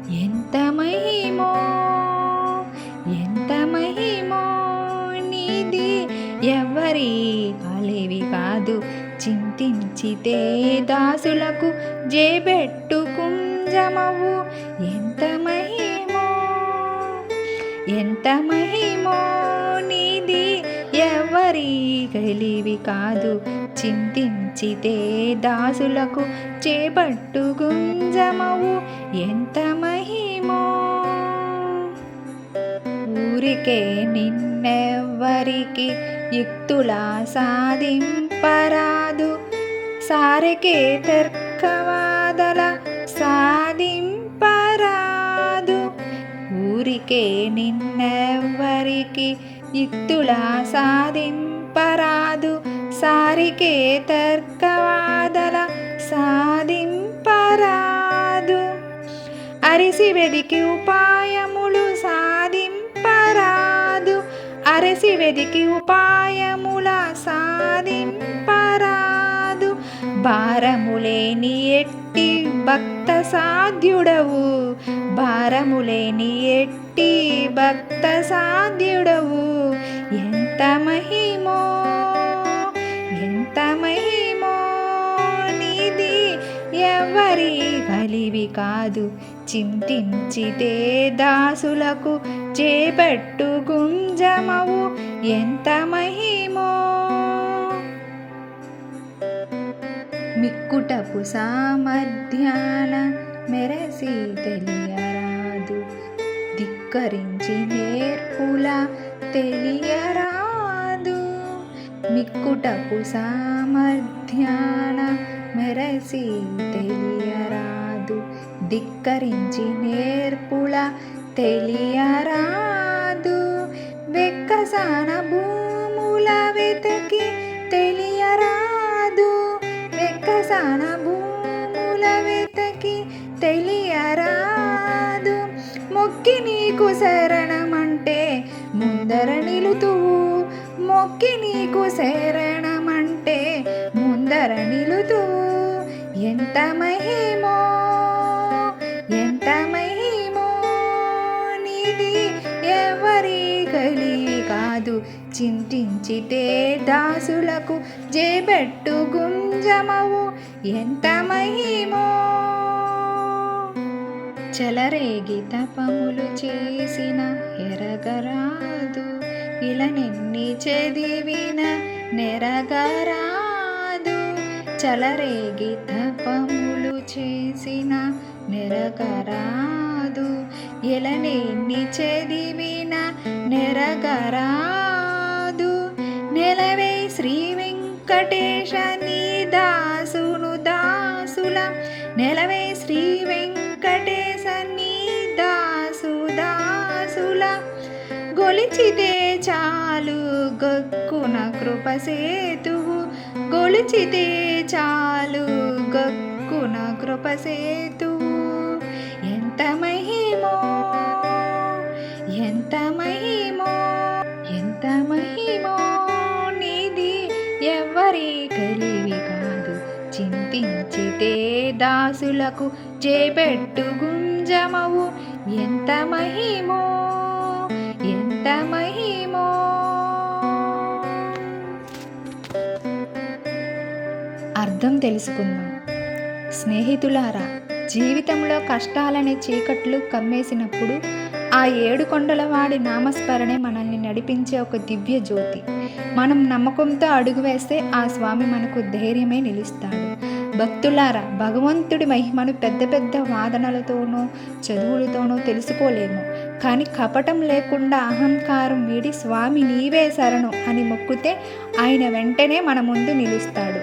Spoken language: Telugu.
ఎంత మహిమో ఎంత మహిమో నీది, ఎవరి కాలేవి కాదు. చింతించితే దాసులకు జేబెట్టు కుంజమవు. ఎంత మహిమో ఎంత మహిమో నీది, ఎవరి కలివి కాదు. చింతించితే దాసులకు చేపట్టు గుంజమవు. ఎంత మహిమో ఊరికే నిన్నెవ్వరికి యుక్తులా సాధింపరాదు. సారెకే తర్కవాదల సాధింపరాదు. ఊరికే నిన్నెవ్వరికి యుక్తులా సాధింపరాదు. సారికే తర్కవాదల సాధింపరాదు. అరిసి వెదికి ఉపాయములు సాధింపరాదు. అరిసి వెదికి ఉపాయముల సాధింపరాదు. భారములేని ఎట్టి భక్త సాధ్యుడవు. భారములేని ఎట్టి భక్త సాధ్యుడవు. ఎంత మహిమో ఎంత మహిమో నీది, ఎవరి కలివి కాదు. చింతించితే దాసులకు చేపట్టు గుంజమవు. ఎంత మహిమో మిక్కుటపు సామర్థ్యాన మెరసి తెలియరాదు. ధిక్కరించి నేర్పుల తెలియరాదు. మిక్కుటపు సామర్థ్యాన మెరసి తెలియరాదు. ధిక్కరించి నేర్పుల తెలియరాదు. వెక్కసాన భూముల వెతకి తెలియరాదు. వెక్కసాన భూముల వెతకి తెలియరాదు. మొక్కి నీకు శరణమంటే ముందర నిలుతువు. మొక్కి నీకు శరణమంటే ముందర నిలుతువు. ఎంత మహిమో ఎంత మహిమో నీది, ఎవరి కలివి కాదు. చింతించితే దాసులకు జేబెట్టు గుంజమవు. ఎంత మహిమో చెలరేగి తపములు చేసిన ఎరగరాదు. ఇలనెన్ని చదివిన నెరగరాదు. చెలరేగి తపములు చేసిన నెరగరాదు. ఇలనెన్ని చదివిన నెరగరాదు. నెలవే శ్రీ వెంకటేశ నీ దాసును దాసుల. నెలవే శ్రీ వెంకటేశ నీ దాసు దాసుల. గొలిచితే చాలు గక్కున కృపసేతువు. గొలిచితే చాలు గక్కున కృపసేతువు. ఎంత మహిమో ఎంత మహిమో ఎంత మహిమో నీది, ఎవరి కలివి కాదు. చింతించితే దాసులకు చేపెట్టు గుంజమవు. ఎంత మహిమో ఎంత మహిమో అర్థం తెలుసుకుందాం. స్నేహితులారా, జీవితంలో కష్టాలనే చీకట్లు కమ్మేసినప్పుడు ఆ 7 కొండలవాడి నామస్మరణే మనల్ని నడిపించే ఒక దివ్య జ్యోతి. మనం నమ్మకంతో అడుగు వేస్తే ఆ స్వామి మనకు ధైర్యమే నిలుస్తాడు. భక్తులారా, భగవంతుడి మహిమను పెద్ద పెద్ద వాదనలతోనో చదువులతోనో తెలుసుకోలేము. కానీ కపటం లేకుండా అహంకారం వీడి స్వామి నీవే శరణు అని మొక్కితే ఆయన వెంటనే మన ముందు నిలుస్తాడు.